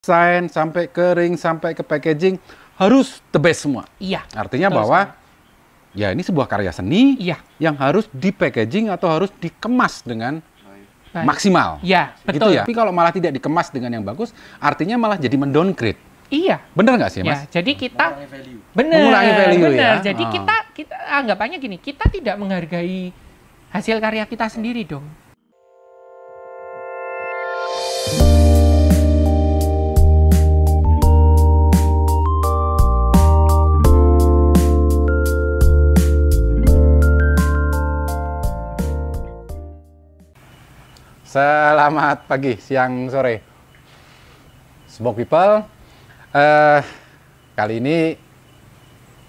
desain, sampai kering, sampai ke packaging, harus the best semua. Iya. Artinya bahwa ya ini sebuah karya seni yang harus di packaging atau harus dikemas dengan maksimal. Iya, Gitu betul. ya. Tapi kalau malah tidak dikemas dengan yang bagus, artinya malah jadi mendowngrade. Iya. Bener nggak sih, Mas? Ya, jadi kita Mengurangi value ya. Jadi kita anggapannya gini, kita tidak menghargai hasil karya kita sendiri dong. Selamat pagi, siang, sore, Smoke People. Kali ini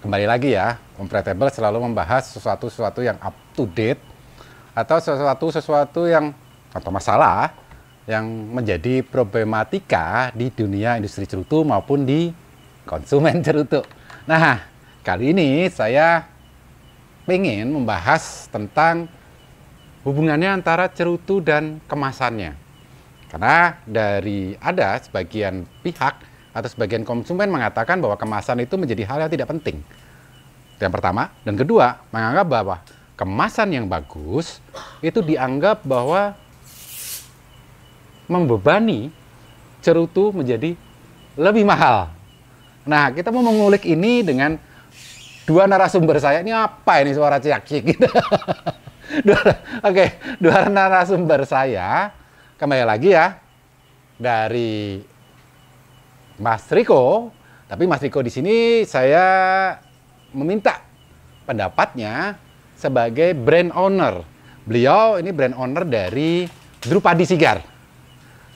kembali lagi ya, Kompretable selalu membahas sesuatu yang up to date atau sesuatu yang atau masalah yang menjadi problematika di dunia industri cerutu maupun di konsumen cerutu. Nah, kali ini saya ingin membahas tentang hubungannya antara cerutu dan kemasannya. Karena ada sebagian pihak atau sebagian konsumen mengatakan bahwa kemasan itu menjadi hal yang tidak penting. Yang pertama. Dan kedua, menganggap bahwa kemasan yang bagus itu dianggap bahwa membebani cerutu menjadi lebih mahal. Nah, kita mau mengulik ini dengan dua narasumber saya. Ini apa ini suara ciak-ciak gitu. Dua narasumber saya kembali lagi ya dari Mas Riko. Tapi Mas Riko di sini saya meminta pendapatnya sebagai brand owner. Beliau ini brand owner dari Drupadi Sigar.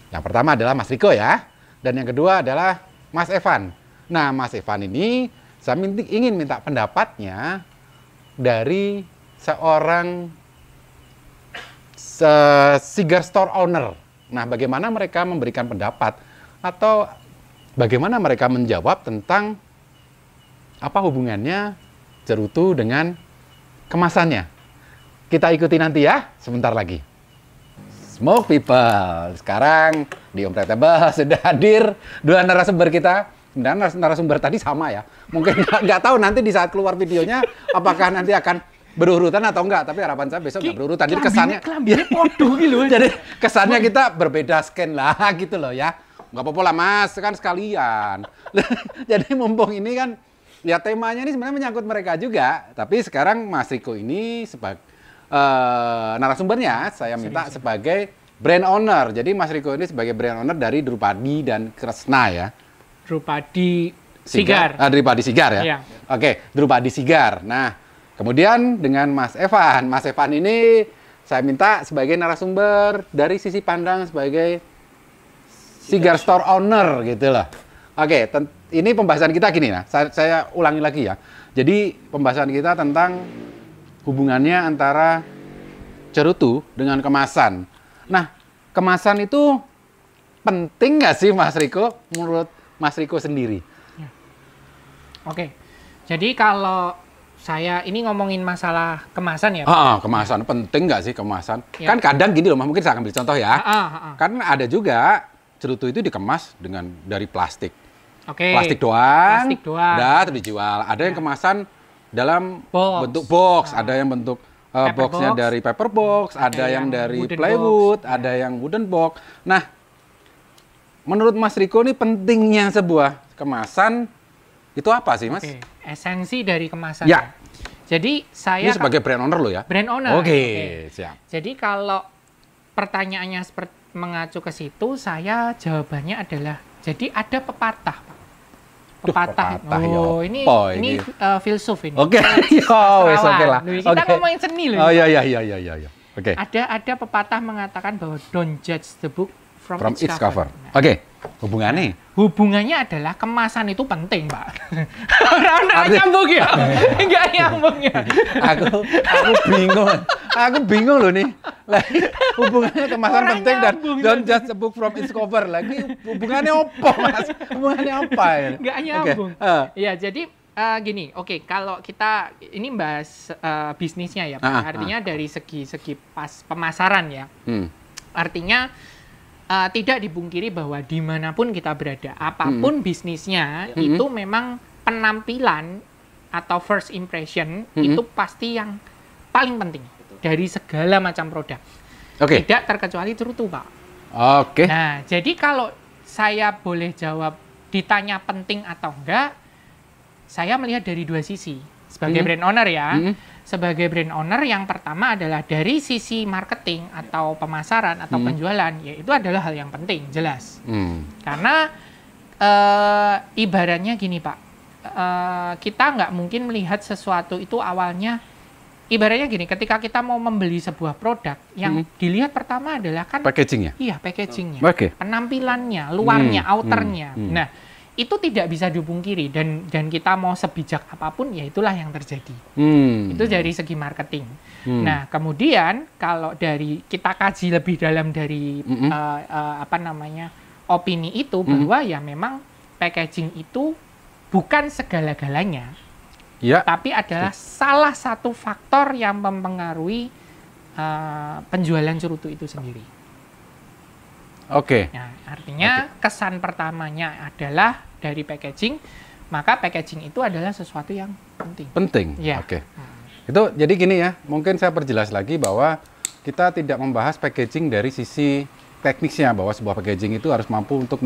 Yang pertama adalah Mas Riko ya, dan yang kedua adalah Mas Evan. Nah, Mas Evan ini saya ingin minta pendapatnya dari seorang cigar store owner. Nah, bagaimana mereka memberikan pendapat atau bagaimana mereka menjawab tentang apa hubungannya cerutu dengan kemasannya. Kita ikuti nanti ya, sebentar lagi. Smoke People, sekarang di Kompretable sudah hadir dua narasumber kita. Dan narasumber tadi sama ya. Mungkin nggak tahu nanti di saat keluar videonya apakah nanti akan berurutan atau enggak, tapi harapan saya besok nggak berurutan. Jadi kesannya jadi kesannya kita berbeda scan lah gitu loh ya. Nggak apa-apa lah Mas, kan sekalian. Jadi mumpung ini kan ya temanya ini sebenarnya menyangkut mereka juga. Tapi sekarang Mas Riko ini sebagai narasumbernya saya minta sebagai brand owner. Jadi Mas Riko ini sebagai brand owner dari Drupadi dan Kresna ya. Drupadi Sigar. Drupadi Sigar ya. Iya. Oke, Drupadi Sigar. Nah, kemudian dengan Mas Evan. Mas Evan ini saya minta sebagai narasumber dari sisi pandang sebagai cigar store owner gitu loh. Oke, ini pembahasan kita gini ya. Saya ulangi lagi ya. Jadi pembahasan kita tentang hubungannya antara cerutu dengan kemasan. Nah, kemasan itu penting nggak sih Mas Riko menurut Mas Riko sendiri? Oke, jadi kalau saya ini ngomongin masalah kemasan ya. Kemasan penting nggak sih kemasan? Ya. Kan kadang gini loh, mungkin saya ambil contoh ya. Kan ada juga cerutu itu dikemas dari plastik. Plastik doang. Udah terus dijual. Ada yang kemasan dalam bentuk box, ada yang bentuk boxnya dari paper box, ada yang dari plywood, ada yang wooden box. Nah, menurut Mas Riko ini pentingnya sebuah kemasan itu apa sih, Mas? Esensi dari kemasan. Ya. Jadi saya ini sebagai brand owner lo ya? Brand owner. Siap. Jadi kalau pertanyaannya seperti mengacu ke situ, saya jawabannya adalah jadi ada pepatah, Pak. Pepatah. Ini filsuf ini. Oke lah. Kita ngomongin seni loh. Iya. Oke. Ada pepatah mengatakan bahwa don't judge the book from its cover. Oke. Hubungannya adalah kemasan itu penting, Pak. Nggak nyambung ya? Nggak nyambung ya? Aku bingung loh nih. Hubungannya kemasan penting dan don't judge the book from its cover. Lagi hubungannya apa, Mas? Hubungannya apa ya? Nggak nyambung. Ya, jadi gini, kalau kita ini bahas bisnisnya ya, Pak. Artinya dari segi pemasaran ya. Artinya tidak dipungkiri bahwa dimanapun kita berada, apapun bisnisnya, itu memang penampilan atau first impression itu pasti yang paling penting dari segala macam produk. Tidak terkecuali cerutu, Pak. Nah, jadi kalau saya boleh jawab ditanya penting atau enggak, saya melihat dari dua sisi. Sebagai brand owner ya, sebagai brand owner yang pertama adalah dari sisi marketing atau pemasaran atau penjualan, yaitu adalah hal yang penting, jelas. Karena ibaratnya gini Pak, kita nggak mungkin melihat sesuatu itu awalnya, ibaratnya gini, ketika kita mau membeli sebuah produk, yang dilihat pertama adalah kan packagingnya. Iya, packagingnya, penampilannya, luarnya, outernya. Nah, itu tidak bisa dipungkiri dan kita mau sebijak apapun, ya itulah yang terjadi. Itu dari segi marketing. Nah, kemudian kalau dari kita kaji lebih dalam dari opini itu, bahwa ya memang packaging itu bukan segala-galanya. Tapi adalah salah satu faktor yang mempengaruhi penjualan cerutu itu sendiri. Nah, artinya kesan pertamanya adalah dari packaging, maka packaging itu adalah sesuatu yang penting. Itu jadi gini ya, mungkin saya perjelas lagi bahwa kita tidak membahas packaging dari sisi teknisnya, bahwa sebuah packaging itu harus mampu untuk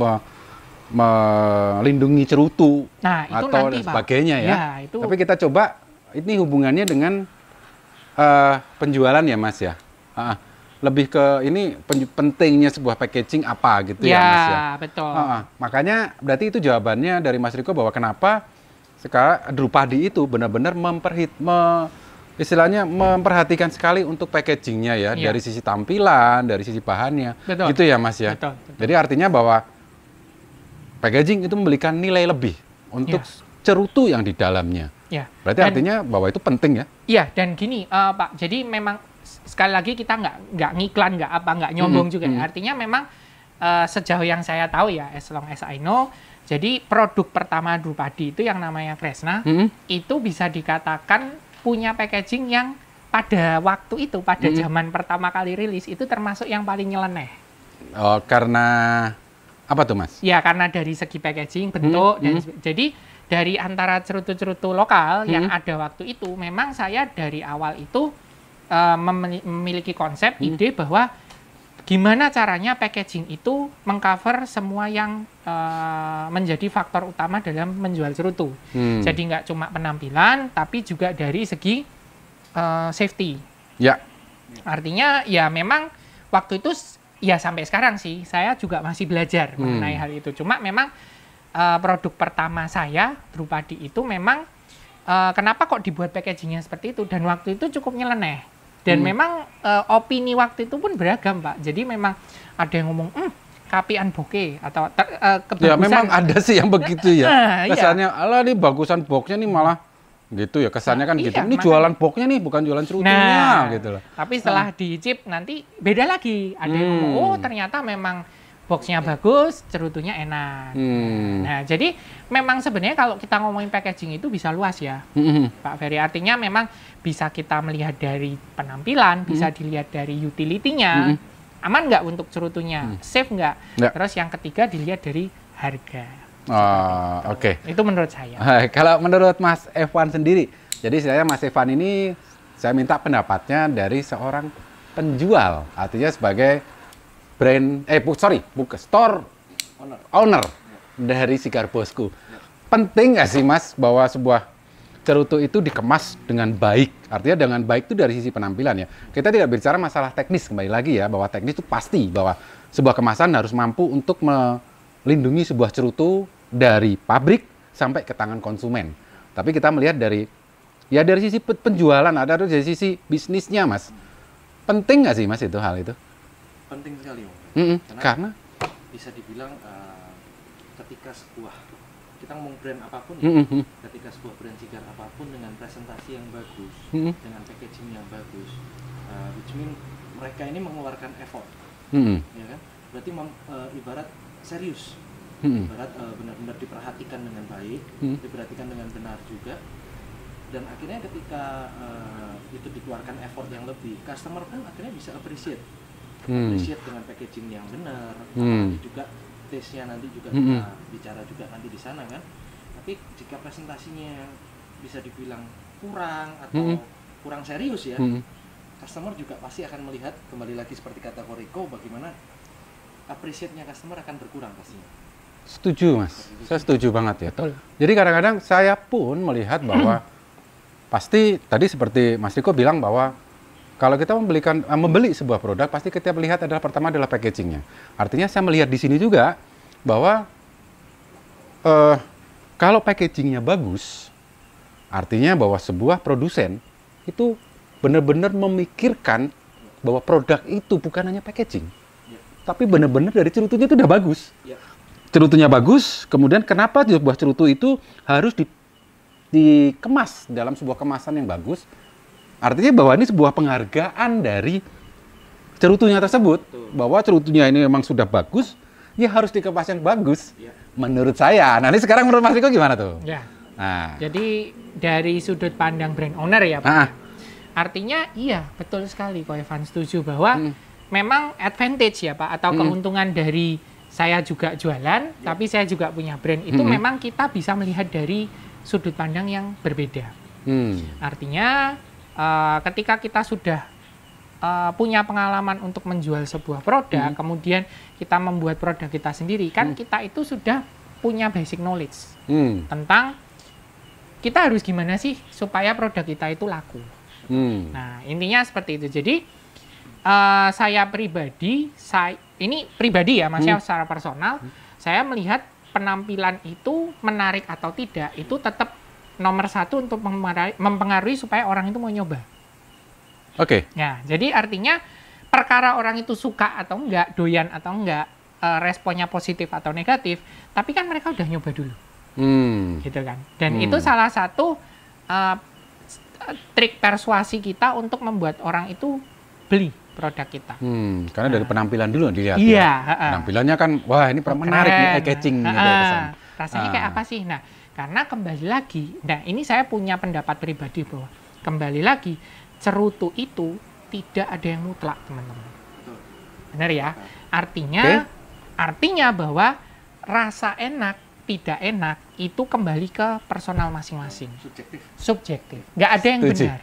melindungi cerutu atau nanti, sebagainya ya. Tapi kita coba ini hubungannya dengan penjualan ya Mas ya. Lebih ke ini pentingnya sebuah packaging apa gitu ya Mas ya. Betul. Makanya berarti itu jawabannya dari Mas Riko bahwa kenapa sekarang Drupadi itu benar-benar istilahnya memperhatikan sekali untuk packagingnya ya, dari sisi tampilan, dari sisi bahannya. Gitu ya Mas ya. Betul. Jadi artinya bahwa packaging itu memberikan nilai lebih untuk cerutu yang di dalamnya. Berarti artinya bahwa itu penting ya? Iya, dan gini Pak, jadi memang sekali lagi kita nggak ngiklan, nggak nyombong juga. Artinya memang sejauh yang saya tahu ya, as long as I know, jadi produk pertama Drupadi itu yang namanya Kresna, itu bisa dikatakan punya packaging yang pada waktu itu, pada zaman pertama kali rilis, itu termasuk yang paling nyeleneh. Karena apa tuh Mas? Ya, karena dari segi packaging, bentuk, dan jadi dari antara cerutu-cerutu lokal yang ada waktu itu, memang saya dari awal itu memiliki konsep, ide bahwa gimana caranya packaging itu mengcover semua yang menjadi faktor utama dalam menjual cerutu. Jadi nggak cuma penampilan, tapi juga dari segi safety. Artinya ya memang waktu itu, ya sampai sekarang sih, saya juga masih belajar mengenai hal itu. Cuma memang produk pertama saya, Drupadi itu memang, kenapa kok dibuat packagingnya seperti itu, dan waktu itu cukup nyeleneh. Dan memang opini waktu itu pun beragam, Pak. Jadi memang ada yang ngomong, kapian bokeh, atau kebagusan. Ya memang ada sih yang begitu ya. Kesannya, alah nih bagusan boxnya nih malah gitu ya. Kesannya kan gitu. Ini jualan boxnya nih, bukan jualan cerutunya gitu loh. Tapi setelah dicip nanti beda lagi. Ada yang ngomong, oh ternyata memang boxnya bagus, cerutunya enak. Nah, jadi memang sebenarnya kalau kita ngomongin packaging itu bisa luas ya, Pak Ferry. Artinya memang bisa kita melihat dari penampilan, bisa dilihat dari utility-nya, aman nggak untuk cerutunya, safe nggak. Terus yang ketiga dilihat dari harga. Itu menurut saya. Kalau menurut Mas Evan sendiri, jadi saya Mas Evan ini saya minta pendapatnya dari seorang penjual, artinya sebagai brand, store owner dari Sigar Bosku. Penting nggak sih Mas bahwa sebuah cerutu itu dikemas dengan baik? Artinya dengan baik itu dari sisi penampilan ya. Kita tidak bicara masalah teknis, kembali lagi ya, bahwa teknis itu pasti bahwa sebuah kemasan harus mampu untuk melindungi sebuah cerutu dari pabrik sampai ke tangan konsumen. Tapi kita melihat dari sisi penjualan, ada dari sisi bisnisnya Mas. Penting nggak sih Mas itu hal itu? Penting sekali, karena bisa dibilang ketika kita ngomong brand apapun ketika sebuah brand Sigar apapun dengan presentasi yang bagus, dengan packaging yang bagus, which mean mereka ini mengeluarkan effort, ya kan? Berarti ibarat serius, ibarat benar-benar diperhatikan dengan baik, diperhatikan dengan benar juga, dan akhirnya ketika itu dikeluarkan effort yang lebih, customer pun akhirnya bisa appreciate. appreciate dengan packaging yang benar, apalagi juga taste-nya nanti juga kita bicara juga nanti di sana kan. Tapi jika presentasinya bisa dibilang kurang atau kurang serius ya, customer juga pasti akan melihat, kembali lagi seperti kata Koriko, bagaimana appreciate-nya customer akan berkurang pastinya. Setuju, Mas. Saya setuju banget ya. Jadi kadang-kadang saya pun melihat bahwa pasti tadi seperti Mas Riko bilang bahwa kalau kita membeli sebuah produk, pasti kita melihat pertama adalah packagingnya. Artinya saya melihat di sini juga bahwa kalau packagingnya bagus, artinya bahwa sebuah produsen itu benar-benar memikirkan bahwa produk itu bukan hanya packaging, tapi benar-benar dari cerutunya itu udah bagus. Cerutunya bagus, kemudian kenapa sebuah cerutu itu harus dikemas dalam sebuah kemasan yang bagus? Artinya bahwa ini sebuah penghargaan dari cerutunya tersebut. Bahwa cerutunya ini memang sudah bagus, ya harus dikemas yang bagus. Menurut saya. Nah, ini sekarang menurut Mas Riko gimana tuh? Ya. Nah. Jadi dari sudut pandang brand owner ya Pak. Artinya iya, betul sekali Ko Evan setuju bahwa memang advantage ya Pak, atau keuntungan dari saya juga jualan, tapi saya juga punya brand, itu memang kita bisa melihat dari sudut pandang yang berbeda. Artinya ketika kita sudah punya pengalaman untuk menjual sebuah produk, kemudian kita membuat produk kita sendiri, kan kita itu sudah punya basic knowledge tentang kita harus gimana sih supaya produk kita itu laku. Nah, intinya seperti itu. Jadi saya pribadi, ini pribadi ya, maksudnya secara personal, saya melihat penampilan itu menarik atau tidak, itu tetap nomor satu untuk mempengaruhi supaya orang itu mau nyoba. Oke. Ya, jadi artinya perkara orang itu suka atau enggak, doyan atau enggak, responnya positif atau negatif, tapi kan mereka udah nyoba dulu. Gitu kan. Dan itu salah satu trik persuasi kita untuk membuat orang itu beli produk kita. Karena dari penampilan dulu dilihat. Iya. Ya. Penampilannya kan, wah ini menarik nih, eye-catching. Rasanya kayak apa sih? Nah, karena kembali lagi, nah ini saya punya pendapat pribadi bahwa kembali lagi, cerutu itu tidak ada yang mutlak, teman-teman. Benar ya? Artinya bahwa rasa enak, tidak enak, itu kembali ke personal masing-masing. Subjektif. Nggak ada yang benar.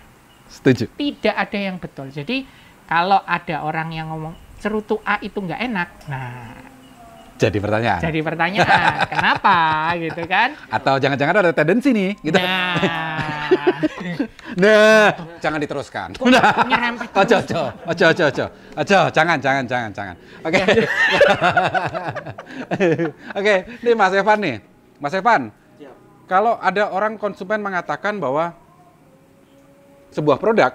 Setuju. Tidak ada yang betul. Jadi, kalau ada orang yang ngomong cerutu A itu nggak enak, nah jadi pertanyaan. Kenapa gitu kan? Atau jangan-jangan ada tendensi nih, gitu. Nah, jangan diteruskan. Ojo, jangan. Oke. Oke, ini Mas Evan nih. Mas Evan, kalau ada orang konsumen mengatakan bahwa sebuah produk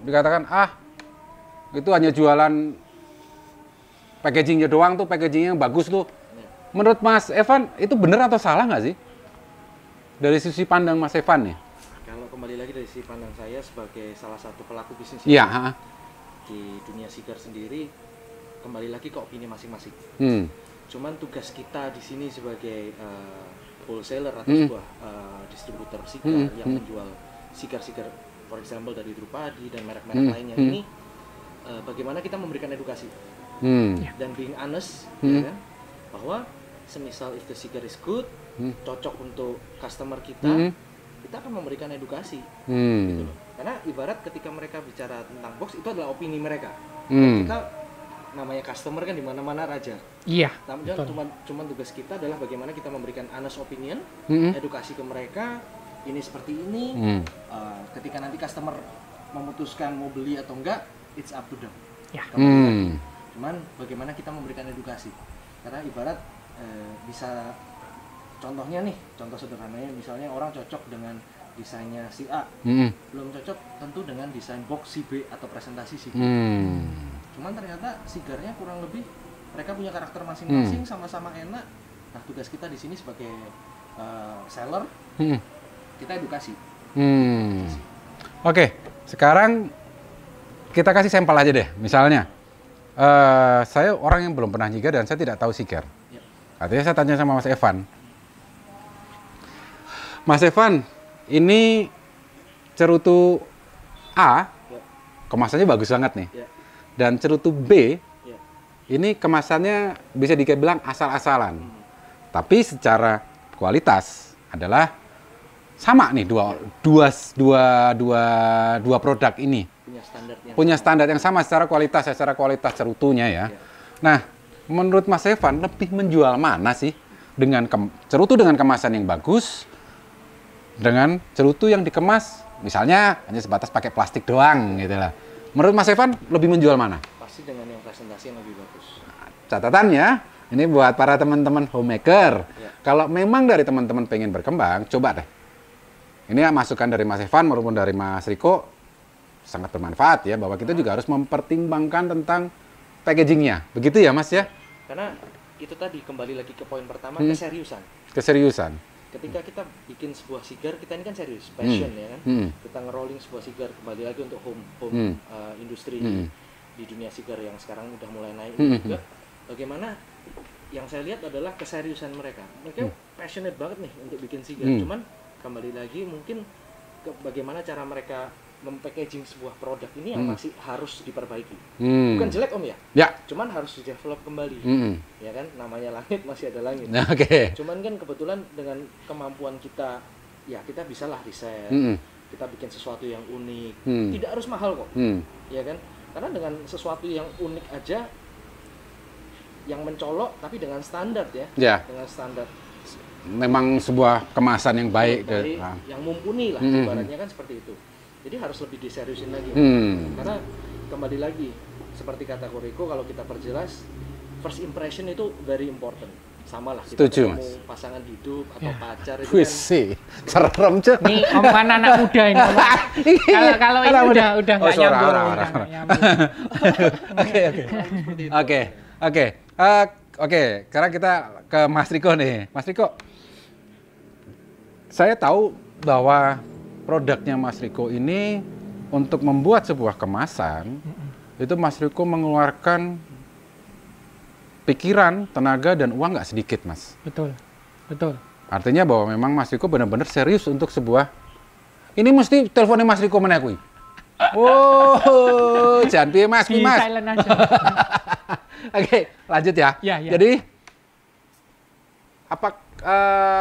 dikatakan itu hanya jualan packagingnya doang tuh, packagingnya yang bagus tuh. Menurut Mas Evan itu benar atau salah nggak sih? Dari sisi pandang Mas Evan nih. Kalau kembali lagi dari sisi pandang saya sebagai salah satu pelaku bisnis di dunia cigar sendiri, kembali lagi ke opini masing-masing. Cuman tugas kita di sini sebagai wholesaler atau sebuah distributor cigar yang menjual cigar-cigar, for example dari Drupadi dan merek-merek lainnya ini, bagaimana kita memberikan edukasi dan being honest, ya kan? Bahwa semisal if the cigar is good, cocok untuk customer kita, kita akan memberikan edukasi, gitu loh. Karena ibarat ketika mereka bicara tentang box, itu adalah opini mereka. Dan kita namanya customer kan di mana-mana raja. Iya. Cuman tugas kita adalah bagaimana kita memberikan honest opinion, edukasi ke mereka. Ini seperti ini. Ketika nanti customer memutuskan mau beli atau enggak, it's up to them. Ya. Cuman bagaimana kita memberikan edukasi. Karena ibarat bisa contohnya nih, contoh sederhananya misalnya orang cocok dengan desainnya si A, belum cocok tentu dengan desain box si B atau presentasi si B. Cuman ternyata sigarnya kurang lebih mereka punya karakter masing-masing, sama-sama enak. Nah, tugas kita di sini sebagai seller, kita edukasi. Oke, sekarang kita kasih sampel aja deh. Misalnya, saya orang yang belum pernah nyigar dan saya tidak tahu sigar. Artinya saya tanya sama Mas Evan. Mas Evan, ini cerutu A, kemasannya bagus banget nih. dan cerutu B Ya. ini kemasannya bisa dibilang asal-asalan. Tapi secara kualitas adalah sama nih dua produk ini. Punya standar yang sama secara kualitas cerutunya ya. Nah, menurut Mas Evan lebih menjual mana sih? Dengan cerutu dengan kemasan yang bagus dengan cerutu yang dikemas misalnya hanya sebatas pakai plastik doang gitu lah. Menurut Mas Evan lebih menjual mana? Pasti dengan yang presentasi yang lebih bagus. Catatannya ini buat para teman-teman homemaker. Kalau memang dari teman-teman pengen berkembang, coba deh. Ini ya masukan dari Mas Evan maupun dari Mas Riko sangat bermanfaat ya, bahwa kita juga harus mempertimbangkan tentang packagingnya. Begitu ya Mas ya? Karena itu tadi kembali lagi ke poin pertama, keseriusan. Keseriusan. Ketika kita bikin sebuah sigar, kita ini kan serius, passion ya kan. Kita ngerolling sebuah sigar, kembali lagi untuk home industri di dunia sigar yang sekarang udah mulai naik juga. Bagaimana yang saya lihat adalah keseriusan mereka. Mereka passionate banget nih untuk bikin sigar. Cuman kembali lagi mungkin bagaimana cara mereka mempackaging sebuah produk ini yang masih harus diperbaiki. Bukan jelek Om ya? Ya. Cuman harus di-develop kembali. Ya kan? Namanya langit masih ada langit. Oke. Cuman kan kebetulan dengan kemampuan kita, ya kita bisalah riset. Kita bikin sesuatu yang unik. Tidak harus mahal kok. Ya kan? Karena dengan sesuatu yang unik aja, yang mencolok tapi dengan standar ya. Dengan standar. Memang sebuah kemasan yang baik. Yang mumpuni lah, ibaratnya kan seperti itu. Jadi harus lebih diseriusin lagi. Karena kembali lagi, seperti kata Koreko, kalau kita perjelas, first impression itu very important. Sama lah, kita ketemu pasangan hidup atau pacar itu kan. Serem cuy. Ini omongan anak muda ini. Kalau ini udah nggak nyambung. Oke. Sekarang kita ke Mas Riko nih. Mas Riko, saya tahu bahwa produknya Mas Riko ini untuk membuat sebuah kemasan, itu Mas Riko mengeluarkan pikiran, tenaga, dan uang nggak sedikit, Mas. Betul. Artinya bahwa memang Mas Riko benar-benar serius untuk sebuah. Ini mesti teleponnya Mas Riko mana aku? Oh, jangan piye Mas, Mas. Silent aja. Oke, lanjut ya. Jadi apa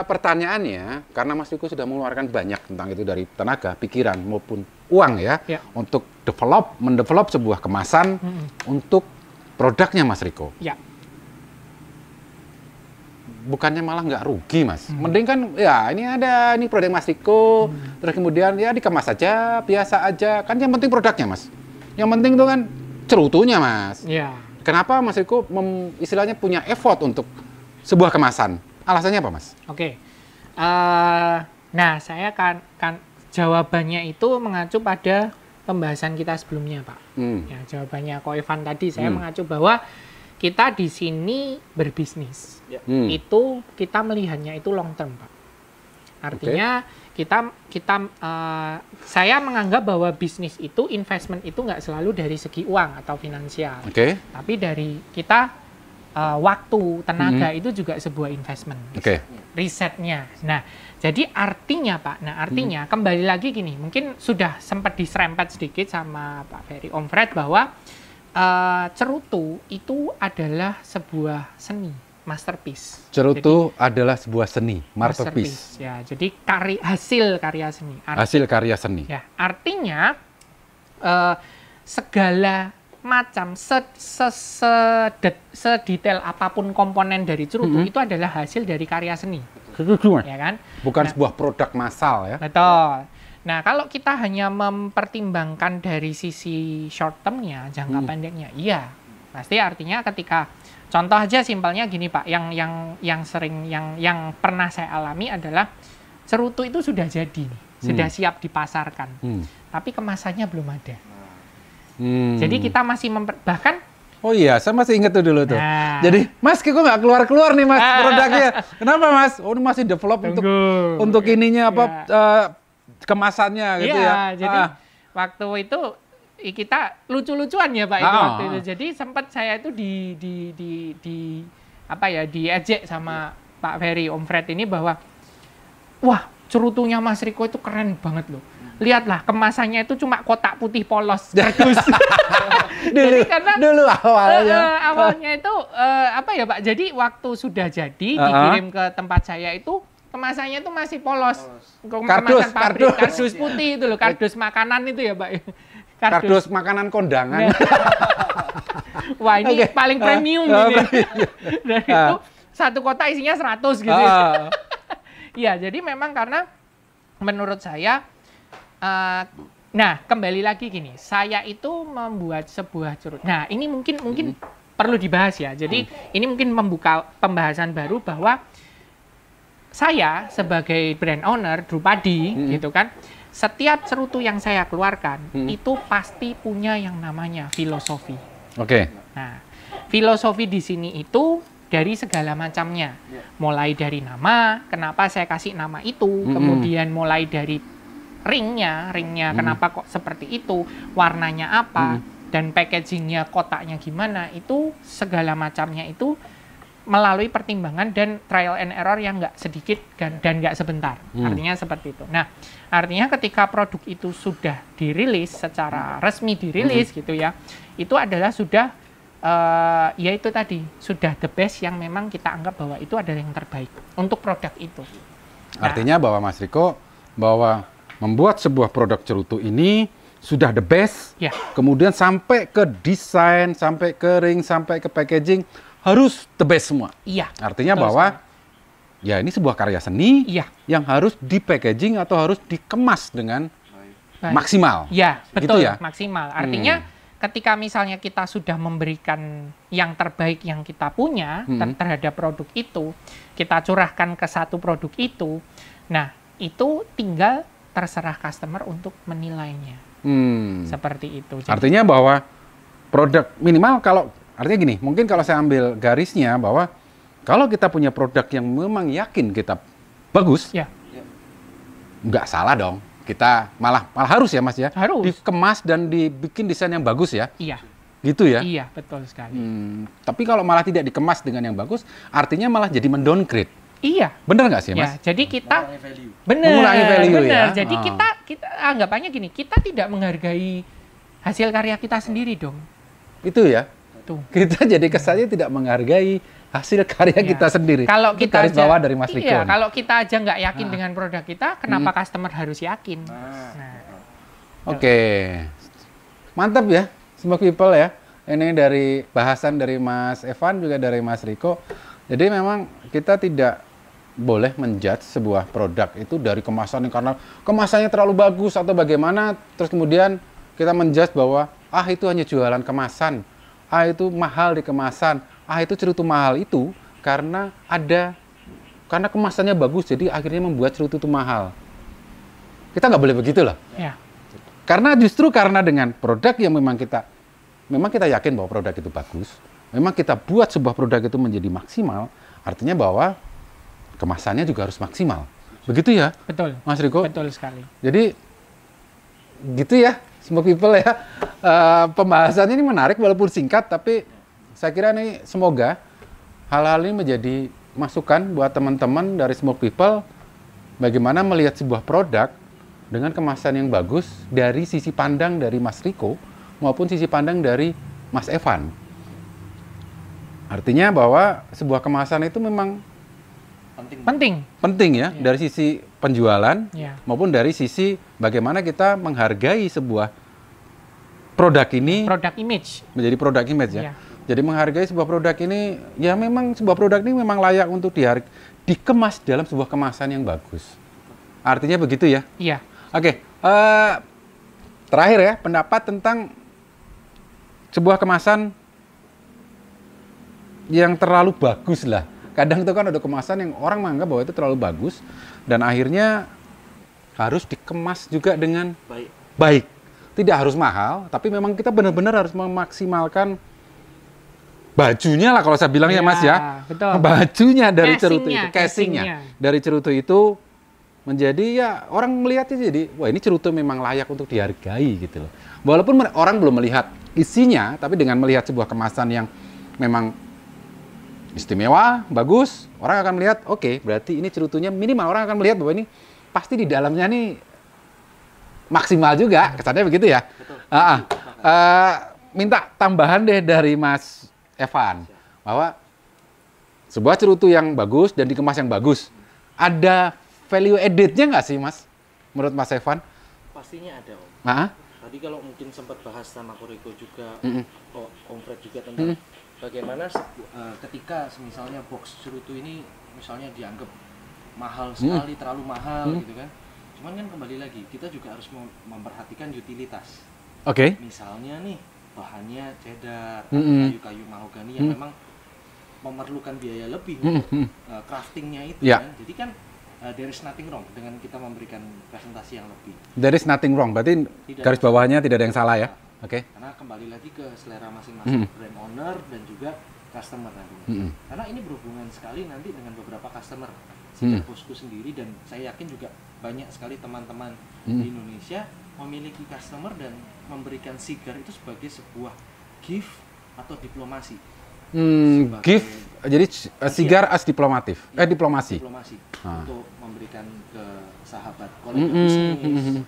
pertanyaannya, karena Mas Riko sudah mengeluarkan banyak tentang itu dari tenaga, pikiran maupun uang ya, untuk mendevelop sebuah kemasan untuk produknya Mas Riko. Ya. Bukannya malah nggak rugi, Mas. Mending kan ya ini produk Mas Riko, terus kemudian ya dikemas aja, biasa aja. Kan yang penting produknya, Mas. Yang penting itu kan cerutunya, Mas. Iya. Kenapa Mas Riko istilahnya punya effort untuk sebuah kemasan? Alasannya apa, Mas? Oke. Nah, saya kan jawabannya itu mengacu pada pembahasan kita sebelumnya, Pak. Ya, jawabannya Ko Evan tadi saya mengacu bahwa kita di sini berbisnis. Itu kita melihatnya itu long term, Pak. Artinya saya menganggap bahwa bisnis itu, investment itu nggak selalu dari segi uang atau finansial. Tapi dari kita waktu, tenaga itu juga sebuah investment. Risetnya. Nah, jadi artinya Pak, kembali lagi gini, mungkin sudah sempat diserempet sedikit sama Pak Ferry, Om Fred, bahwa cerutu itu adalah sebuah seni, masterpiece. Cerutu adalah sebuah seni, masterpiece. Ya, jadi hasil karya seni. Hasil karya seni. Ya, artinya segala macam sedetail apapun komponen dari cerutu itu adalah hasil dari karya seni. Ya kan? Bukan sebuah produk massal ya. Betul. Nah, kalau kita hanya mempertimbangkan dari sisi short term-nya, jangka pendeknya, iya. Pasti artinya ketika contoh aja simpelnya gini, Pak, yang pernah saya alami adalah cerutu itu sudah jadi, sudah siap dipasarkan. Tapi kemasannya belum ada. Jadi kita masih bahkan oh iya, saya masih ingat tuh dulu tuh. Jadi, Mas, kok nggak keluar-keluar nih, Mas, produknya. Kenapa, Mas? Oh, ini masih develop untuk ininya apa kemasannya gitu ya. Jadi waktu itu kita lucu-lucuan ya, Pak, itu waktu itu. Jadi sempat saya itu diejek sama Pak Ferry, Om Fred ini bahwa wah, cerutunya Mas Riko itu keren banget loh. lihatlah kemasannya itu cuma kotak putih polos kardus. Dulu, dulu awalnya. Awalnya itu apa ya Pak? Jadi waktu sudah jadi dikirim ke tempat saya itu kemasannya itu masih polos. Kemasan pabrik, kardus putih itu loh, kardus makanan itu ya Pak. Kardus makanan kondangan. Wah ini paling premium ini. Dan itu satu kotak isinya 100 gitu. Iya, jadi memang karena menurut saya, nah kembali lagi gini, saya itu membuat sebuah cerut. Nah ini mungkin perlu dibahas ya. Jadi ini mungkin membuka pembahasan baru bahwa saya sebagai brand owner Drupadi gitu kan, setiap cerutu yang saya keluarkan itu pasti punya yang namanya filosofi. Oke. Nah, filosofi di sini itu dari segala macamnya. Mulai dari nama, kenapa saya kasih nama itu, kemudian mulai dari ringnya kenapa kok seperti itu, warnanya apa, dan packagingnya, kotaknya gimana, itu segala macamnya itu melalui pertimbangan dan trial and error yang nggak sedikit dan nggak sebentar. Artinya seperti itu. Nah, artinya ketika produk itu sudah dirilis, secara resmi dirilis gitu ya, itu adalah sudah, ya itu tadi, sudah the best yang memang kita anggap bahwa itu adalah yang terbaik untuk produk itu. Nah, artinya bahwa Mas Riko, bahwa membuat sebuah produk cerutu ini sudah the best, kemudian sampai ke desain, sampai ke ring, sampai ke packaging, harus the best semua. Iya. Artinya bahwa ya ini sebuah karya seni yang harus di packaging atau harus dikemas dengan maksimal. Ya, betul, gitu ya? maksimal. Artinya ketika misalnya kita sudah memberikan yang terbaik yang kita punya terhadap produk itu, kita curahkan ke satu produk itu, nah itu tinggal terserah customer untuk menilainya. Seperti itu. Jadi, artinya bahwa produk minimal kalau, artinya gini, mungkin kalau saya ambil garisnya bahwa kalau kita punya produk yang memang yakin kita bagus, nggak salah dong. Kita malah harus ya Mas ya, harus dikemas dan dibikin desain yang bagus ya. Iya. Gitu ya? Iya, betul sekali. Tapi kalau malah tidak dikemas dengan yang bagus, artinya malah jadi mendowngrade. Iya. Bener nggak sih Mas? Ya, jadi kita mengurangi value ya. Jadi kita anggapannya gini, kita tidak menghargai hasil karya kita sendiri dong. Itu ya. Tuh. Kita jadi kesannya tidak menghargai hasil karya kita sendiri. Kalau kita garis bawah dari Mas Riko. Iya, kalau kita aja nggak yakin dengan produk kita, kenapa customer harus yakin? Oke. Mantap ya, Smoke People ya. Ini dari bahasan dari Mas Evan juga dari Mas Riko. Jadi memang kita tidak boleh menjudge sebuah produk itu dari kemasannya karena kemasannya terlalu bagus atau bagaimana, terus kemudian kita menjudge bahwa itu hanya jualan kemasan, itu mahal di kemasan, itu cerutu mahal itu karena kemasannya bagus jadi akhirnya membuat cerutu itu mahal. Kita nggak boleh begitu loh. Ya. Karena justru karena dengan produk yang memang kita yakin bahwa produk itu bagus, memang kita buat sebuah produk itu menjadi maksimal, artinya bahwa kemasannya juga harus maksimal. Begitu ya? Betul. Mas Riko? Betul sekali. Jadi, gitu ya, Smoke People ya. Pembahasannya ini menarik walaupun singkat, tapi saya kira ini semoga hal-hal ini menjadi masukan buat teman-teman dari Smoke People bagaimana melihat sebuah produk dengan kemasan yang bagus dari sisi pandang dari Mas Riko maupun sisi pandang dari Mas Evan. Artinya bahwa sebuah kemasan itu memang penting ya, dari sisi penjualan maupun dari sisi bagaimana kita menghargai sebuah produk ini, produk image menjadi produk image ya. Jadi menghargai sebuah produk ini, ya memang sebuah produk ini memang layak untuk dikemas dalam sebuah kemasan yang bagus. Artinya begitu ya? Iya. Oke, terakhir ya, pendapat tentang sebuah kemasan yang terlalu bagus lah. Kadang itu kan ada kemasan yang orang menganggap bahwa itu terlalu bagus dan akhirnya harus dikemas juga dengan baik. Tidak harus mahal, tapi memang kita benar-benar harus memaksimalkan bajunya lah kalau saya bilang ya Mas ya. Betul. Bajunya dari cerutu itu, casingnya dari cerutu itu menjadi ya orang melihatnya jadi wah ini cerutu memang layak untuk dihargai gitu loh. Walaupun orang belum melihat isinya, tapi dengan melihat sebuah kemasan yang memang istimewa, bagus, orang akan melihat, oke, berarti ini cerutunya minimal. Orang akan melihat bahwa ini pasti di dalamnya nih maksimal juga, kesannya begitu ya. Betul. Minta tambahan deh dari Mas Evan bahwa sebuah cerutu yang bagus dan dikemas yang bagus, ada value added-nya nggak sih, Mas? Menurut Mas Evan? Pastinya ada, Om. Ah? Tadi kalau mungkin sempat bahas sama Koreko juga, Om Fred juga tentang bagaimana ketika misalnya box cerutu ini misalnya dianggap mahal sekali, terlalu mahal gitu kan. Cuman kan kembali lagi, kita juga harus memperhatikan utilitas. Oke. Misalnya nih, bahannya cedar, atau kayu-kayu mahogani yang memang memerlukan biaya lebih untuk craftingnya itu kan. Jadi kan there is nothing wrong dengan kita memberikan presentasi yang lebih. There is nothing wrong, berarti garis bawahnya tidak ada yang salah ya? Oke. Karena kembali lagi ke selera masing-masing brand owner dan juga customer nantinya. Karena ini berhubungan sekali nanti dengan beberapa customer. Sigar Bosku sendiri dan saya yakin juga banyak sekali teman-teman di Indonesia memiliki customer dan memberikan sigar itu sebagai sebuah gift atau diplomasi. Gift, jadi sigar as diplomatif, diplomasi. Untuk memberikan ke sahabat kolega bisnis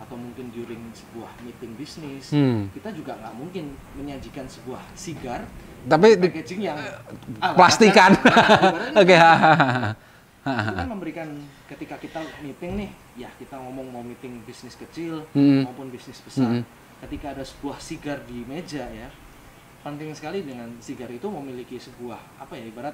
atau mungkin during sebuah meeting bisnis, kita juga nggak mungkin menyajikan sebuah sigar tapi packaging yang plastikan. Oke. Itu kan memberikan ketika kita meeting nih, ya kita ngomong mau meeting bisnis kecil maupun bisnis besar. Ketika ada sebuah sigar di meja ya, penting sekali dengan sigar itu memiliki sebuah ibarat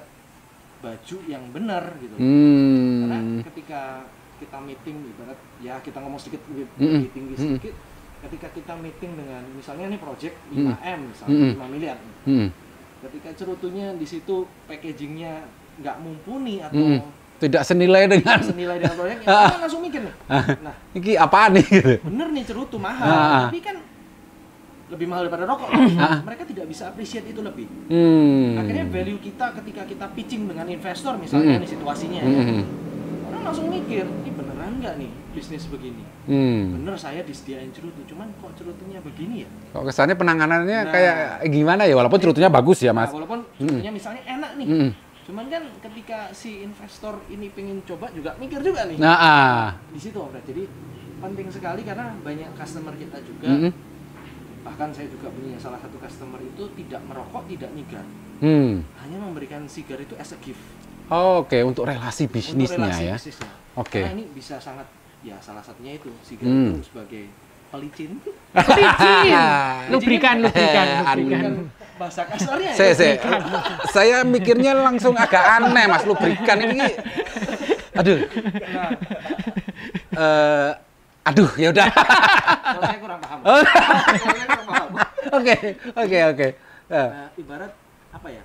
baju yang benar gitu. Karena ketika kita meeting ibarat ya kita ngomong sedikit lebih tinggi sedikit, ketika kita meeting dengan misalnya nih project 5M misalnya 5 miliar. Ketika cerutunya di situ packagingnya nggak mumpuni atau tidak senilai dengan proyeknya, kita langsung mikir nih. Nah, ini apaan nih gitu. Bener nih cerutu mahal, tapi kan lebih mahal daripada rokok. Mereka tidak bisa appreciate itu lebih. Akhirnya value kita ketika kita pitching dengan investor misalnya nih situasinya ya. Orang langsung mikir, ini beneran nggak nih bisnis begini? Bener saya disediain cerutu, cuman kok cerutunya begini ya? Kok kesannya penanganannya kayak gimana ya, walaupun cerutunya bagus ya Mas? Walaupun cerutunya misalnya enak nih. Cuman kan ketika si investor ini pengen coba juga mikir juga nih. Di situ Om Fred. Jadi penting sekali karena banyak customer kita juga. Bahkan saya juga punya salah satu customer itu tidak merokok, tidak nyigar. Hanya memberikan sigar itu as a gift. Oke, untuk relasi bisnisnya ya. Oke. Karena ini bisa sangat ya salah satunya itu sigar itu sebagai pelicin. Lubrikan. Bahasa kasarnya saya mikirnya langsung agak aneh Mas, lubrikan ini. Aduh, ya udah. Saya kurang paham. Oke. Ibarat apa ya?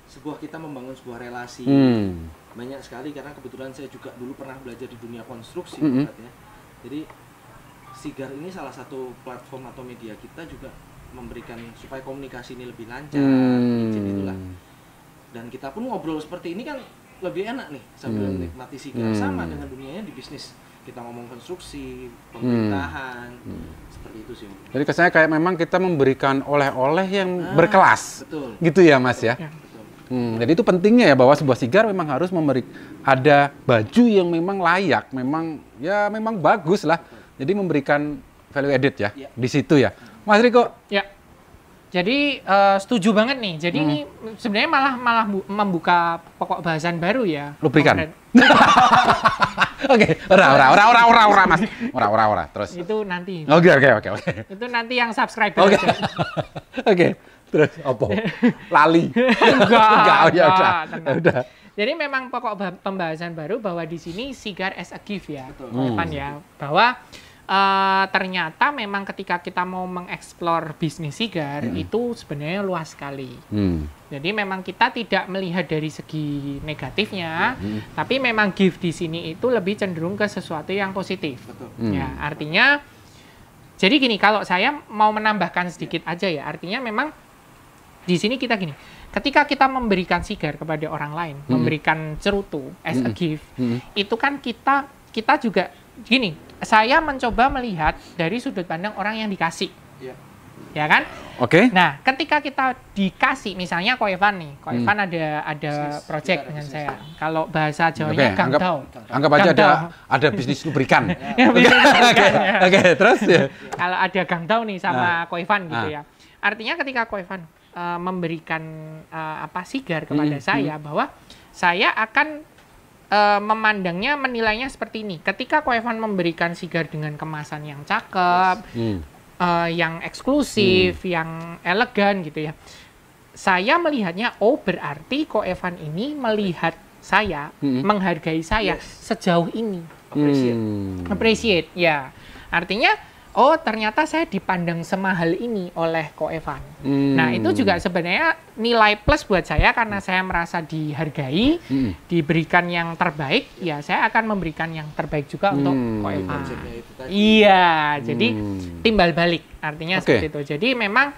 Sebuah kita membangun sebuah relasi. Banyak sekali karena kebetulan saya juga dulu pernah belajar di dunia konstruksi ya. Jadi sigar ini salah satu platform atau media kita juga memberikan supaya komunikasi ini lebih lancar, itulah. Dan kita pun ngobrol seperti ini kan lebih enak nih sambil menikmati sigar. Sama dengan dunianya di bisnis. Kita ngomong konstruksi, pemerintahan, seperti itu sih. Jadi kesannya kayak memang kita memberikan oleh-oleh yang berkelas. Betul. Gitu ya Mas ya? Jadi itu pentingnya ya bahwa sebuah sigar memang harus ada baju yang memang layak, memang bagus lah. Jadi memberikan value added ya, di situ ya. Mas Riko? Ya. Jadi setuju banget nih. Jadi ini sebenarnya malah membuka pokok bahasan baru ya. Lubrikan. Oke, ora Mas. Ora. Terus. Itu nanti. Oke. Itu nanti yang subscribe. Oke. Terus apa? Lali. Enggak. Ya udah. Jadi memang pokok pembahasan baru bahwa di sini sigar as a gift ya. Betul. Ya. Bahwa ternyata memang ketika kita mau mengeksplor bisnis sigar itu sebenarnya luas sekali. Jadi memang kita tidak melihat dari segi negatifnya, tapi memang gift di sini itu lebih cenderung ke sesuatu yang positif. Betul. Ya, artinya jadi gini, kalau saya mau menambahkan sedikit aja ya, artinya memang di sini kita gini, ketika kita memberikan sigar kepada orang lain, memberikan cerutu as a gift, itu kan kita juga gini, saya mencoba melihat dari sudut pandang orang yang dikasih. ya kan? Oke. Nah, ketika kita dikasih, misalnya Ko Evan nih, Ko Evan ada project dengan saya. Kalau bahasa Jawanya gangdau. Anggap aja ada bisnis lubrikan. Ya, bisnis lubrikan, ya. Oke, terus ya. Kalau ada gangdau nih sama Ko Evan gitu ya. Artinya ketika Ko Evan memberikan sigar kepada saya bahwa saya akan memandangnya, menilainya seperti ini. Ketika Ko Evan memberikan sigar dengan kemasan yang cakep, yang eksklusif, yang elegan gitu ya. Saya melihatnya, berarti Ko Evan ini melihat saya, menghargai saya sejauh ini. Appreciate, ya. Artinya, ternyata saya dipandang semahal ini oleh Ko Evan. Nah, itu juga sebenarnya nilai plus buat saya karena saya merasa dihargai, diberikan yang terbaik, ya saya akan memberikan yang terbaik juga untuk Ko Evan. Iya, jadi timbal balik, artinya seperti itu. Jadi memang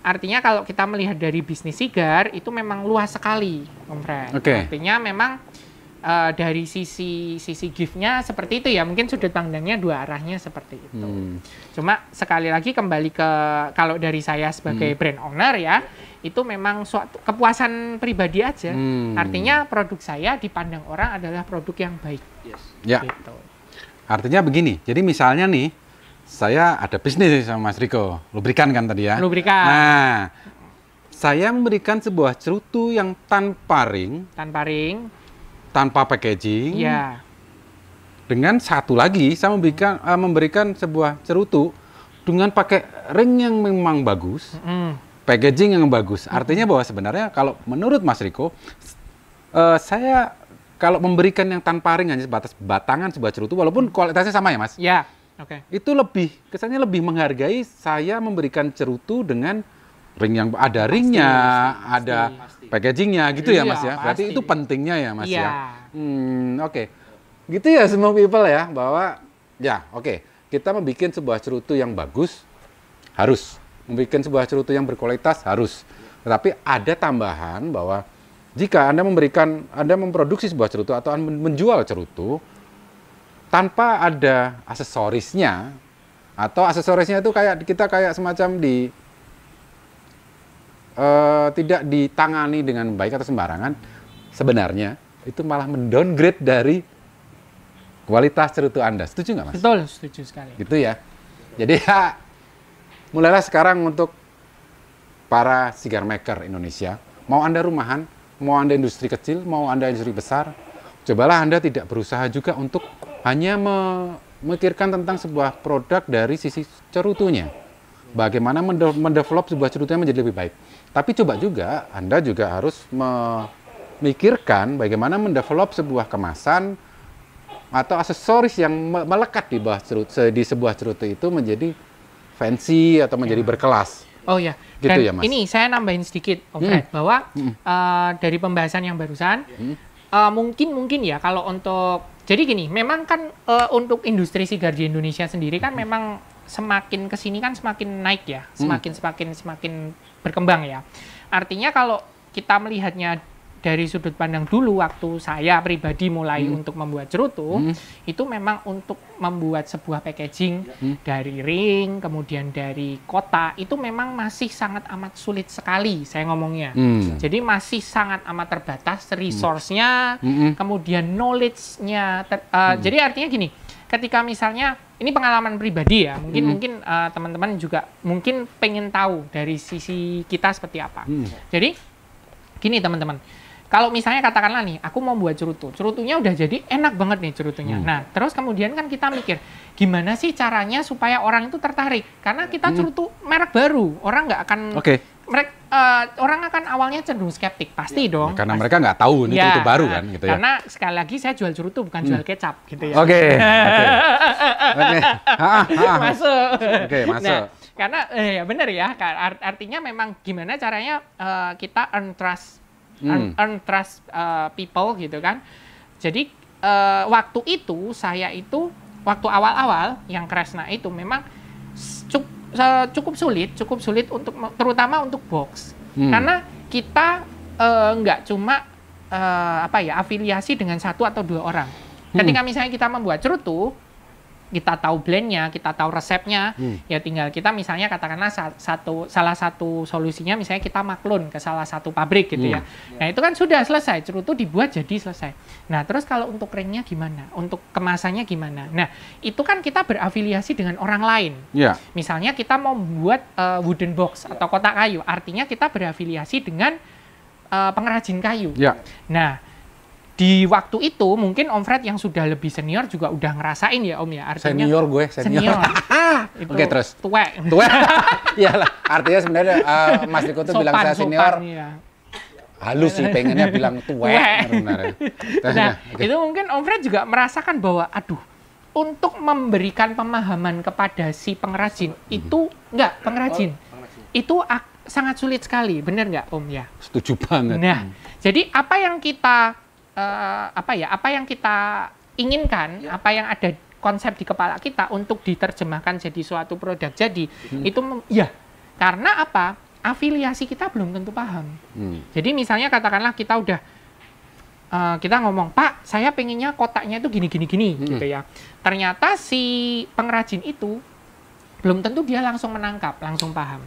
artinya kalau kita melihat dari bisnis sigar, itu memang luas sekali, Om Fred. Artinya memang dari sisi gift-nya seperti itu ya, mungkin sudut pandangnya dua arahnya seperti itu. Cuma sekali lagi kembali ke kalau dari saya sebagai brand owner ya, itu memang suatu kepuasan pribadi aja. Artinya produk saya dipandang orang adalah produk yang baik. Ya. Gitu. Artinya begini, jadi misalnya nih, saya ada bisnis sama Mas Riko, lubrikan kan tadi ya? Lubrikan. Nah, saya memberikan sebuah cerutu yang tanpa ring, tanpa packaging. Ya. Dengan satu lagi, saya memberikan sebuah cerutu dengan pakai ring yang memang bagus, packaging yang bagus. Artinya bahwa sebenarnya kalau menurut Mas Riko, saya kalau memberikan yang tanpa ring hanya sebatas batangan sebuah cerutu, walaupun kualitasnya sama ya Mas? Ya, oke. Itu kesannya lebih menghargai saya memberikan cerutu dengan ring yang ada ringnya, ada packagingnya gitu ya Mas ya. Berarti itu pentingnya ya Mas ya. Oke. Gitu ya semua people ya, bahwa ya kita membuat sebuah cerutu yang bagus harus, membuat sebuah cerutu yang berkualitas harus. Tetapi ada tambahan bahwa jika Anda memproduksi sebuah cerutu atau menjual cerutu tanpa ada aksesorisnya, atau aksesorisnya itu kayak semacam tidak ditangani dengan baik atau sembarangan, sebenarnya itu malah mendowngrade dari kualitas cerutu Anda. Setuju nggak Mas? Betul, setuju sekali. Gitu ya. Jadi ya, mulailah sekarang untuk para cigar maker Indonesia, mau Anda rumahan, mau Anda industri kecil, mau Anda industri besar, cobalah Anda tidak berusaha juga untuk hanya memikirkan tentang sebuah produk dari sisi cerutunya. Bagaimana mendevelop sebuah cerutu yang menjadi lebih baik. Tapi coba juga, Anda juga harus memikirkan bagaimana mendevelop sebuah kemasan atau aksesoris yang melekat di sebuah cerutu itu menjadi fancy atau menjadi berkelas. Oh ya, gitu dan ya, Mas? ini saya nambahin sedikit, Om Fred, bahwa dari pembahasan yang barusan, mungkin ya kalau untuk, jadi gini, memang kan untuk industri sigar di Indonesia sendiri kan memang semakin kesini kan semakin naik ya, semakin berkembang ya. Artinya kalau kita melihatnya dari sudut pandang dulu waktu saya pribadi mulai untuk membuat cerutu, itu memang untuk membuat sebuah packaging dari ring, kemudian dari kotak, itu memang masih sangat amat sulit sekali saya ngomongnya. Jadi masih sangat amat terbatas resource-nya, kemudian knowledge-nya. Jadi artinya gini, ketika misalnya, ini pengalaman pribadi ya, mungkin teman-teman juga mungkin pengen tahu dari sisi kita seperti apa. Jadi gini teman-teman, kalau misalnya katakanlah nih, aku mau buat cerutunya udah jadi enak banget nih cerutunya. Nah, terus kemudian kan kita mikir, gimana sih caranya supaya orang itu tertarik? Karena kita cerutu merek baru, orang nggak akan, orang akan awalnya cenderung skeptik, pasti dong. Karena mereka nggak tahu ini cerutu baru kan, gitu ya. Karena sekali lagi saya jual cerutu bukan jual kecap, gitu ya. Masuk. Masuk. Nah, karena ya benar ya, artinya memang gimana caranya kita earn trust people gitu kan. Jadi waktu itu saya itu waktu awal-awal yang Kresna itu memang cukup sulit untuk terutama untuk box. Karena kita nggak cuma afiliasi dengan satu atau dua orang. Ketika misalnya kita membuat cerutu, kita tahu blendnya, kita tahu resepnya, ya tinggal kita misalnya katakanlah salah satu solusinya misalnya kita maklun ke salah satu pabrik gitu ya. Nah itu kan sudah selesai, cerutu dibuat jadi selesai. Nah terus kalau untuk ringnya gimana? Untuk kemasannya gimana? Nah itu kan kita berafiliasi dengan orang lain. Ya. Misalnya kita mau membuat wooden box atau kotak kayu, artinya kita berafiliasi dengan pengrajin kayu. Ya. Nah di waktu itu mungkin Om Fred yang sudah lebih senior juga udah ngerasain ya Om ya, artinya Senior gue, senior. Oke, terus. Tuwek. Iyalah, artinya sebenarnya Mas Riko tuh bilang saya senior. Ya. Halus sih, pengennya bilang tuwek. Nah, itu mungkin Om Fred juga merasakan bahwa aduh, untuk memberikan pemahaman kepada si pengrajin itu enggak pengrajin. Itu sangat sulit sekali, benar nggak Om ya? Setuju banget. Nah, jadi apa yang kita apa yang kita inginkan, apa yang ada konsep di kepala kita untuk diterjemahkan jadi suatu produk jadi itu ya karena apa, afiliasi kita belum tentu paham. Jadi misalnya katakanlah kita udah kita ngomong, Pak saya pengennya kotaknya itu gini gitu ya, ternyata si pengrajin itu belum tentu dia langsung menangkap, langsung paham.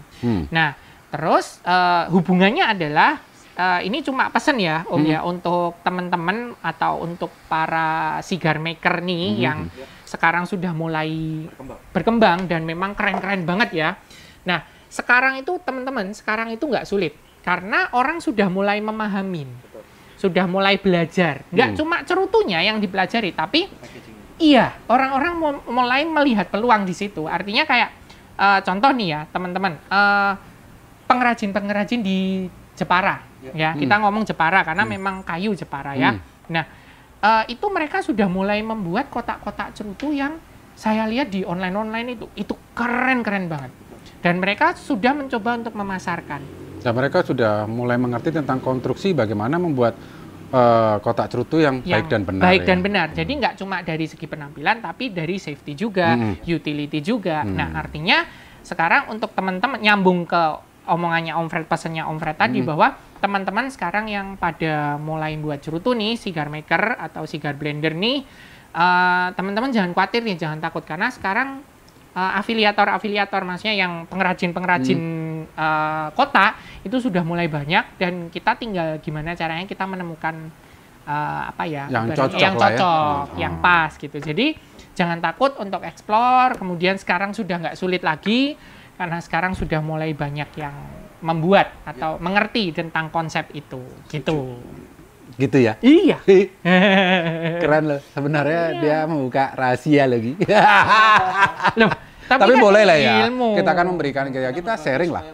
Nah terus hubungannya adalah ini cuma pesen ya Om ya untuk teman-teman atau untuk para cigar maker nih yang sekarang sudah mulai berkembang dan memang keren-keren banget ya. Nah sekarang itu teman-teman, sekarang itu nggak sulit karena orang sudah mulai memahamin, sudah mulai belajar. Nggak cuma cerutunya yang dipelajari, tapi iya orang-orang mulai melihat peluang di situ. Artinya kayak contoh nih ya teman-teman, pengrajin-pengrajin di Jepara. Ya, kita ngomong Jepara karena memang kayu Jepara ya. Nah, itu mereka sudah mulai membuat kotak-kotak cerutu yang saya lihat di online itu keren-keren banget. Dan mereka sudah mencoba untuk memasarkan. Dan mereka sudah mulai mengerti tentang konstruksi bagaimana membuat kotak cerutu yang baik dan benar. Baik dan benar. Jadi nggak cuma dari segi penampilan, tapi dari safety juga, utility juga. Nah, artinya sekarang untuk teman-teman nyambung ke omongannya Om Fred, pesannya Om Fred tadi bahwa teman-teman sekarang yang pada mulai buat cerutu nih, cigar maker atau cigar blender nih, teman-teman jangan khawatir nih, jangan takut karena sekarang afiliator maksudnya yang pengrajin-pengrajin kota itu sudah mulai banyak dan kita tinggal gimana caranya kita menemukan yang cocok, yang pas gitu. Jadi jangan takut untuk explore. Kemudian sekarang sudah nggak sulit lagi. Karena sekarang sudah mulai banyak yang membuat atau mengerti tentang konsep itu, gitu. Gitu ya? Iya. Keren loh. Sebenarnya dia membuka rahasia lagi. Loh, tapi kan boleh lah ya. ilmu. Kita akan memberikan kita sharing lah.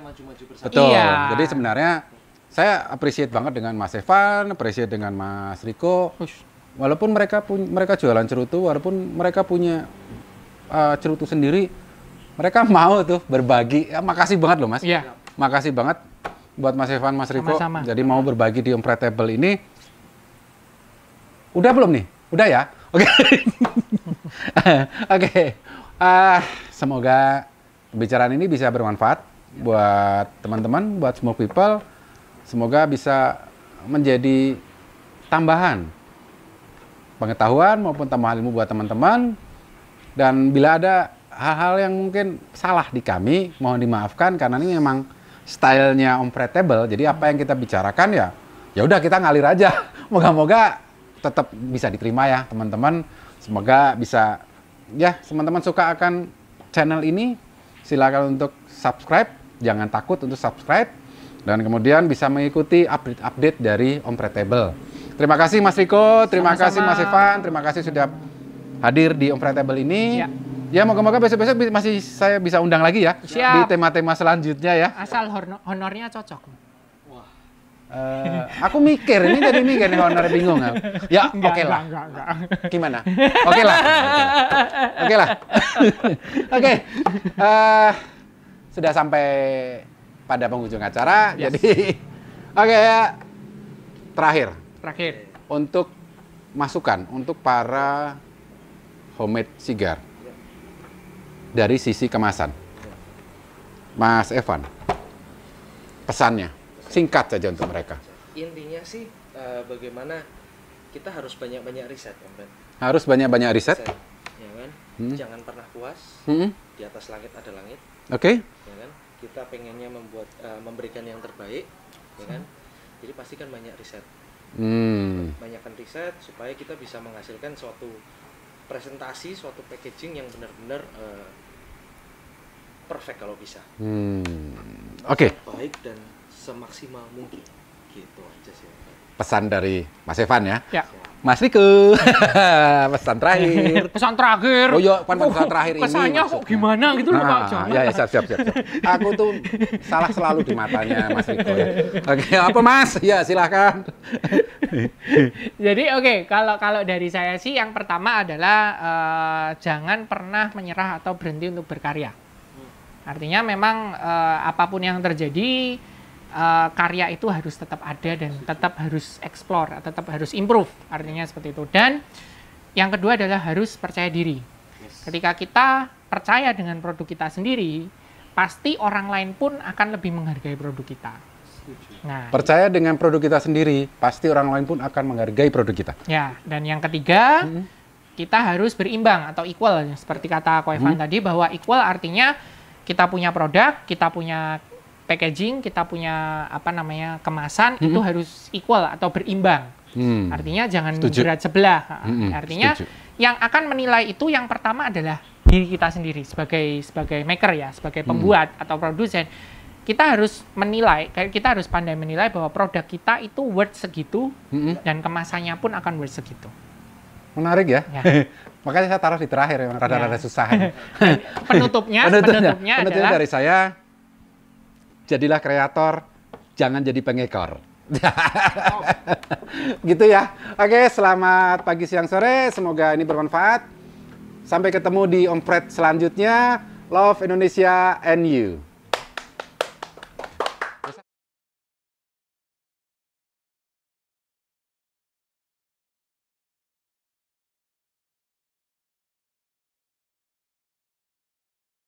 Betul. Iya. Jadi sebenarnya saya appreciate banget dengan Mas Evan, appreciate dengan Mas Riko. Walaupun mereka jualan cerutu, walaupun mereka punya cerutu sendiri, mereka mau tuh berbagi. Ya, makasih banget loh Mas. Iya. Makasih banget buat Mas Evan, Mas Riko. Sama-sama. Jadi mau berbagi di Unpretable ini. Udah belum nih? Udah ya? Oke. Oke. Semoga pembicaraan ini bisa bermanfaat buat teman-teman, buat small people. Semoga bisa menjadi tambahan pengetahuan maupun tambahan ilmu buat teman-teman. Dan bila ada hal-hal yang mungkin salah di kami, mohon dimaafkan karena ini memang stylenya Unpretable. Jadi apa yang kita bicarakan ya udah kita ngalir aja. Moga-moga tetap bisa diterima ya teman-teman. Semoga bisa ya teman-teman suka akan channel ini. Silakan untuk subscribe, jangan takut untuk subscribe dan kemudian bisa mengikuti update-update dari Unpretable. Terima kasih Mas Riko, terima Sama-sama. kasih Mas Evan, terima kasih sudah hadir di Unpretable ini. Ya. Ya, moga-moga besok-besok masih saya bisa undang lagi ya. Siap. Di tema-tema selanjutnya ya. Asal honornya cocok. Aku mikir, ini jadi mikir nih honornya bingung. Ya, oke lah. Enggak. Gimana? Oke lah. Oke lah. Oke. Sudah sampai pada penghujung acara. Yes. Jadi, oke ya. Terakhir, untuk masukan untuk para homemade cigar dari sisi kemasan. Mas Evan, pesannya singkat saja untuk mereka. Intinya sih bagaimana kita harus banyak-banyak riset, kan? Harus banyak-banyak riset. Ya kan? jangan pernah puas. Di atas langit ada langit. Oke. Ya kan? Kita pengennya memberikan yang terbaik, ya kan? Jadi pastikan banyak riset. Banyakkan riset supaya kita bisa menghasilkan suatu presentasi, suatu packaging yang benar-benar perfect kalau bisa. Oke. Baik dan semaksimal mungkin. Gitu aja sih. Pesan dari Mas Evan ya. Ya. Mas Riko, pesan terakhir. Pesan terakhir. Oh iya, pesan terakhir ini. Pesannya kok maksudnya. gimana gitu loh Pak John. Ya, siap. Aku tuh salah selalu di matanya Mas Riko ya. Oke, apa Mas? Ya, silakan. Jadi kalau dari saya sih yang pertama adalah jangan pernah menyerah atau berhenti untuk berkarya. Artinya memang apapun yang terjadi, karya itu harus tetap ada dan tetap harus explore, tetap harus improve, artinya seperti itu. Dan yang kedua adalah harus percaya diri. Ketika kita percaya dengan produk kita sendiri, pasti orang lain pun akan lebih menghargai produk kita. Nah, Percaya dengan produk kita sendiri, pasti orang lain pun akan menghargai produk kita. ya, dan yang ketiga, kita harus berimbang atau equal, seperti kata Ko Evan tadi, bahwa equal artinya kita punya produk, kita punya packaging, kita punya kemasan, itu harus equal atau berimbang. Artinya jangan berat sebelah. Artinya setuju. yang akan menilai itu yang pertama adalah diri kita sendiri sebagai maker ya, sebagai pembuat atau produsen. Kita harus menilai, kita harus pandai menilai bahwa produk kita itu worth segitu dan kemasannya pun akan worth segitu. Menarik ya. Ya. Makanya saya taruh di terakhir, yang rada-rada susah. Penutupnya adalah dari saya, jadilah kreator, jangan jadi pengekor. Gitu ya. Oke, selamat pagi, siang, sore. Semoga ini bermanfaat. Sampai ketemu di Ompret selanjutnya. Love Indonesia and you.